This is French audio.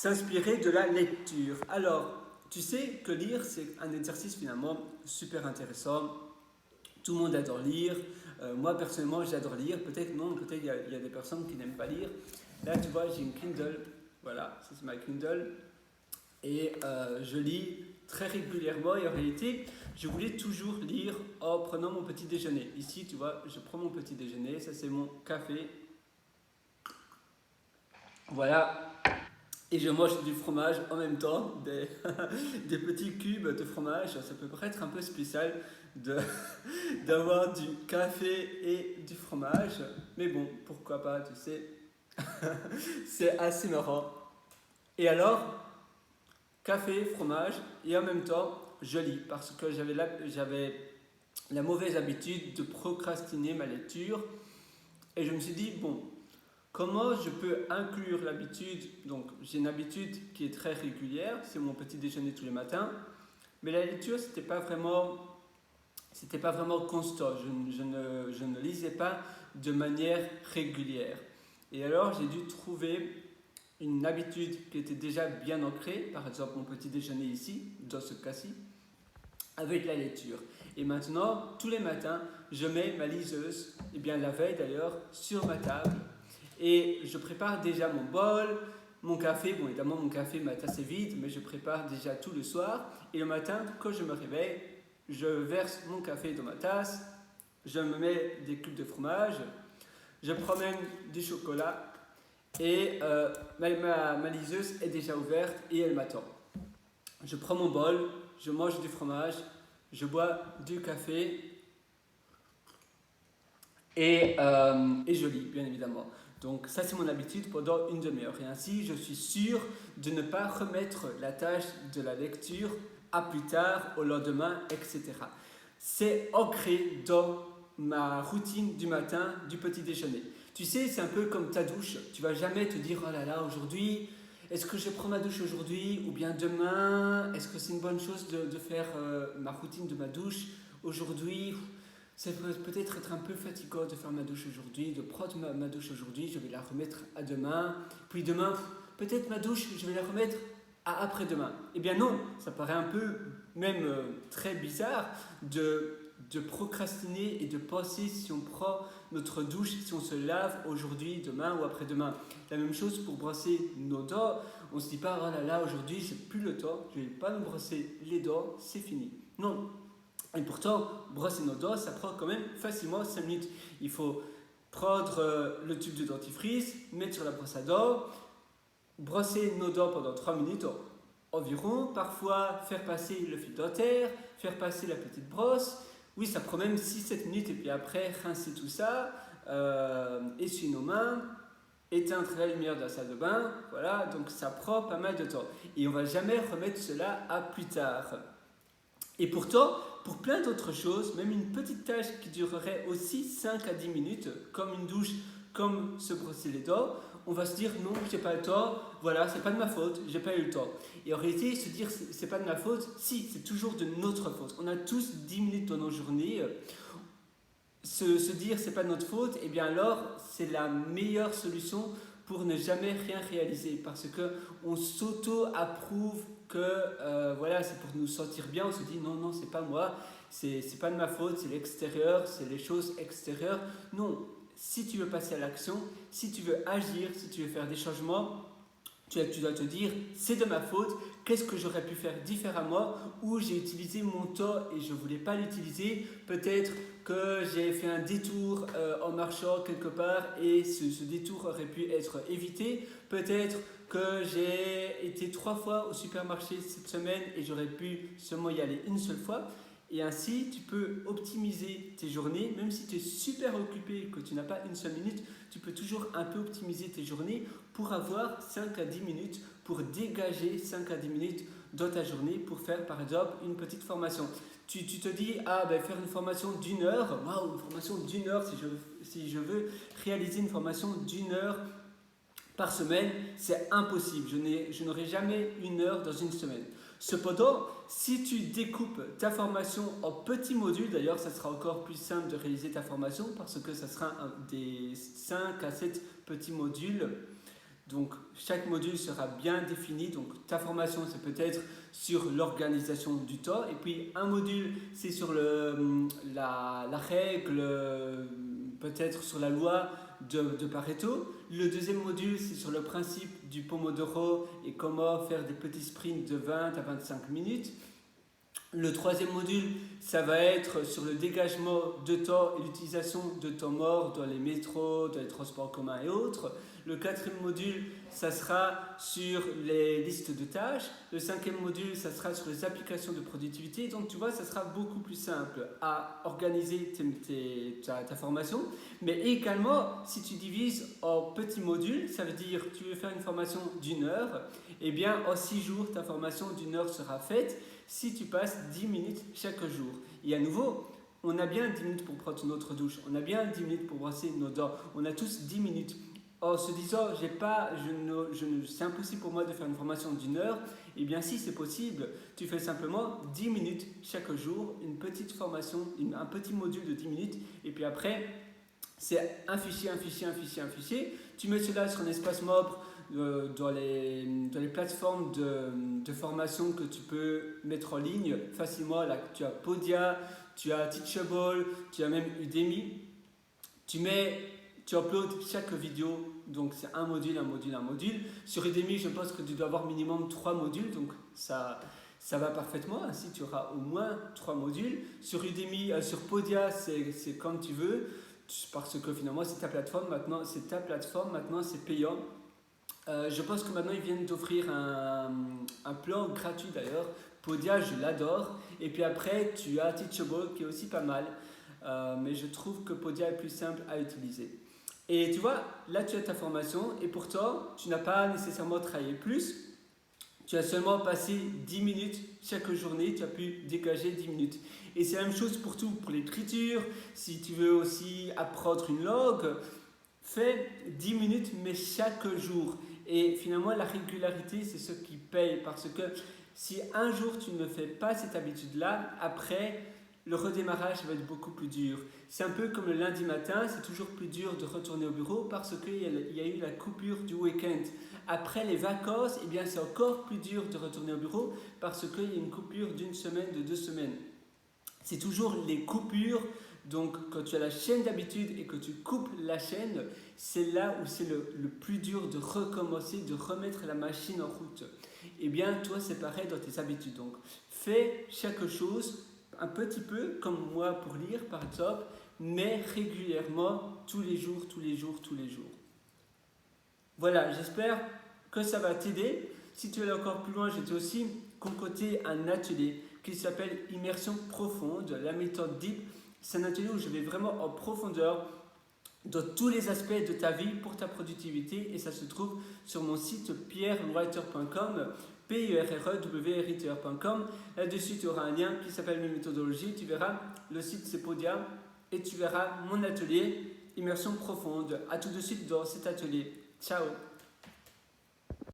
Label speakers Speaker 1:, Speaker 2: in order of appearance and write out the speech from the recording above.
Speaker 1: s'inspirer de la lecture. Alors, tu sais que lire, c'est un exercice finalement super intéressant. Tout le monde adore lire. Moi, personnellement, j'adore lire. Peut-être non, peut-être il y a des personnes qui n'aiment pas lire. Là, tu vois, j'ai une Kindle. Voilà, ça c'est ma Kindle. Et je lis très régulièrement. Et en réalité, je voulais toujours lire en prenant mon petit déjeuner. Ici, tu vois, je prends mon petit déjeuner. Ça, c'est mon café. Voilà. Et je mange du fromage en même temps, des petits cubes de fromage. Ça peut paraître un peu spécial de, d'avoir du café et du fromage. Mais bon, pourquoi pas, tu sais. C'est assez marrant. Et alors, café, fromage, et en même temps, je lis. Parce que j'avais la mauvaise habitude de procrastiner ma lecture. Et je me suis dit, bon, comment je peux inclure l'habitude? Donc, j'ai une habitude qui est très régulière, c'est mon petit déjeuner tous les matins. Mais la lecture, c'était pas vraiment constant. Je ne lisais pas de manière régulière. Et alors, j'ai dû trouver une habitude qui était déjà bien ancrée, par exemple mon petit déjeuner ici, dans ce cas-ci, avec la lecture. Et maintenant, tous les matins, je mets ma liseuse, et bien la veille d'ailleurs, sur ma table. Et je prépare déjà mon bol, mon café. Bon, évidemment, mon café, ma tasse est vide, mais je prépare déjà tout le soir. Et le matin, quand je me réveille, je verse mon café dans ma tasse, je me mets des cubes de fromage, je prends même du chocolat et ma liseuse est déjà ouverte et elle m'attend. Je prends mon bol, je mange du fromage, je bois du café et je lis, bien évidemment. Donc ça, c'est mon habitude pendant une demi-heure. Et ainsi, je suis sûr de ne pas remettre la tâche de la lecture à plus tard, au lendemain, etc. C'est ancré dans ma routine du matin, du petit déjeuner. Tu sais, c'est un peu comme ta douche. Tu vas jamais te dire, oh là là, aujourd'hui, est-ce que je prends ma douche aujourd'hui ou bien demain? Est-ce que c'est une bonne chose de faire ma routine de ma douche aujourd'hui? Ça peut peut-être être un peu fatigant de faire ma douche aujourd'hui, de prendre ma douche aujourd'hui, je vais la remettre à demain. Puis demain, peut-être ma douche, je vais la remettre à après-demain. Eh bien non, ça paraît un peu même très bizarre de procrastiner et de penser si on prend notre douche, si on se lave aujourd'hui, demain ou après-demain. La même chose pour brosser nos dents. On ne se dit pas, oh là là, aujourd'hui, j'ai plus le temps, je ne vais pas me brosser les dents, c'est fini. Non. Et pourtant, brosser nos dents, ça prend quand même facilement 5 minutes. Il faut prendre le tube de dentifrice, mettre sur la brosse à dents, brosser nos dents pendant 3 minutes environ, parfois faire passer le fil dentaire, faire passer la petite brosse. Oui, ça prend même 6-7 minutes et puis après, rincer tout ça, essuyer nos mains, éteindre la lumière de la salle de bain. Voilà, donc ça prend pas mal de temps. Et on ne va jamais remettre cela à plus tard. Et pourtant, pour plein d'autres choses, même une petite tâche qui durerait aussi 5 à 10 minutes, comme une douche, comme se brosser les dents, on va se dire non, j'ai pas le temps, voilà, c'est pas de ma faute, j'ai pas eu le temps. Et en réalité, se dire c'est pas de ma faute, si, c'est toujours de notre faute. On a tous 10 minutes dans nos journées. Se dire c'est pas de notre faute, et bien alors c'est la meilleure solution pour ne jamais rien réaliser parce que on s'auto-approuve que voilà, c'est pour nous sentir bien. On se dit non, c'est pas moi, c'est pas de ma faute, c'est l'extérieur, c'est les choses extérieures. Non, si tu veux passer à l'action, si tu veux agir, si tu veux faire des changements, tu dois te dire c'est de ma faute, qu'est-ce que j'aurais pu faire différemment, ou j'ai utilisé mon temps et je ne voulais pas l'utiliser, peut-être que j'ai fait un détour en marchant quelque part et ce détour aurait pu être évité, peut-être que j'ai été 3 fois au supermarché cette semaine et j'aurais pu seulement y aller une seule fois. Et ainsi, tu peux optimiser tes journées, même si tu es super occupé, que tu n'as pas une seule minute, tu peux toujours un peu optimiser tes journées pour avoir 5 à 10 minutes, pour dégager 5 à 10 minutes dans ta journée pour faire par exemple une petite formation. Tu te dis, ah ben faire une formation d'1 heure, waouh, une formation d'1 heure, si je veux réaliser une formation d'1 heure par semaine, c'est impossible. Je n'aurai jamais 1 heure dans une semaine. Cependant, si tu découpes ta formation en petits modules, d'ailleurs, ça sera encore plus simple de réaliser ta formation parce que ça sera des 5 à 7 petits modules Donc chaque module sera bien défini. Donc ta formation, c'est peut-être sur l'organisation du temps. Et puis un module, c'est sur la règle, peut-être sur la loi de Pareto. Le deuxième module, c'est sur le principe du Pomodoro et comment faire des petits sprints de 20 à 25 minutes. Le troisième module, ça va être sur le dégagement de temps et l'utilisation de temps mort dans les métros, dans les transports communs et autres. Le quatrième module, ça sera sur les listes de tâches. Le cinquième module, ça sera sur les applications de productivité. Donc tu vois, ça sera beaucoup plus simple à organiser ta formation. Mais également, si tu divises en petits modules, ça veut dire tu veux faire une formation d'1 heure, eh bien en 6 jours, ta formation d'1 heure sera faite si tu passes 10 minutes chaque jour. Et à nouveau, on a bien 10 minutes pour prendre notre douche, on a bien 10 minutes pour brosser nos dents, on a tous 10 minutes. En se disant, c'est impossible pour moi de faire une formation d'1 heure, eh bien si c'est possible, tu fais simplement 10 minutes chaque jour, une petite formation, un petit module de 10 minutes, et puis après, c'est un fichier. Tu mets cela sur un espace membre dans les plateformes de formation que tu peux mettre en ligne facilement. Là, tu as Podia, tu as Teachable, tu as même Udemy. Tu uploads chaque vidéo, donc c'est un module. Sur Udemy, je pense que tu dois avoir minimum 3 modules, donc ça va parfaitement. Ainsi, tu auras au moins 3 modules. Sur Udemy, sur Podia, c'est comme tu veux, parce que finalement, c'est ta plateforme. Maintenant, c'est payant. Je pense que maintenant, ils viennent d'offrir un plan gratuit d'ailleurs. Podia, je l'adore. Et puis après, tu as Teachable, qui est aussi pas mal. Mais je trouve que Podia est plus simple à utiliser. Et tu vois, là tu as ta formation et pourtant tu n'as pas nécessairement travaillé plus, tu as seulement passé 10 minutes chaque journée, tu as pu dégager 10 minutes. Et c'est la même chose pour tout, pour l'écriture, si tu veux aussi apprendre une langue, fais 10 minutes mais chaque jour. Et finalement la régularité c'est ce qui paye, parce que si un jour tu ne fais pas cette habitude-là, après le redémarrage va être beaucoup plus dur. C'est un peu comme le lundi matin, c'est toujours plus dur de retourner au bureau parce qu'il y a eu la coupure du week-end. Après les vacances, eh bien, c'est encore plus dur de retourner au bureau parce qu'il y a une coupure d'1 semaine, de 2 semaines. C'est toujours les coupures. Donc quand tu as la chaîne d'habitude et que tu coupes la chaîne, c'est là où c'est le plus dur de recommencer, de remettre la machine en route. Eh bien, toi, c'est pareil dans tes habitudes. Donc, fais chaque chose un petit peu, comme moi pour lire par exemple, mais régulièrement, tous les jours. Voilà, j'espère que ça va t'aider. Si tu veux aller encore plus loin, j'ai aussi concocté un atelier qui s'appelle Immersion profonde, la méthode DEEP. C'est un atelier où je vais vraiment en profondeur dans tous les aspects de ta vie pour ta productivité, et ça se trouve sur mon site pierrewriter.com, pierrewriter.com. Là-dessus, tu auras un lien qui s'appelle mes méthodologies. Tu verras, le site c'est Podia, et tu verras mon atelier Immersion profonde. À tout de suite dans cet atelier. Ciao!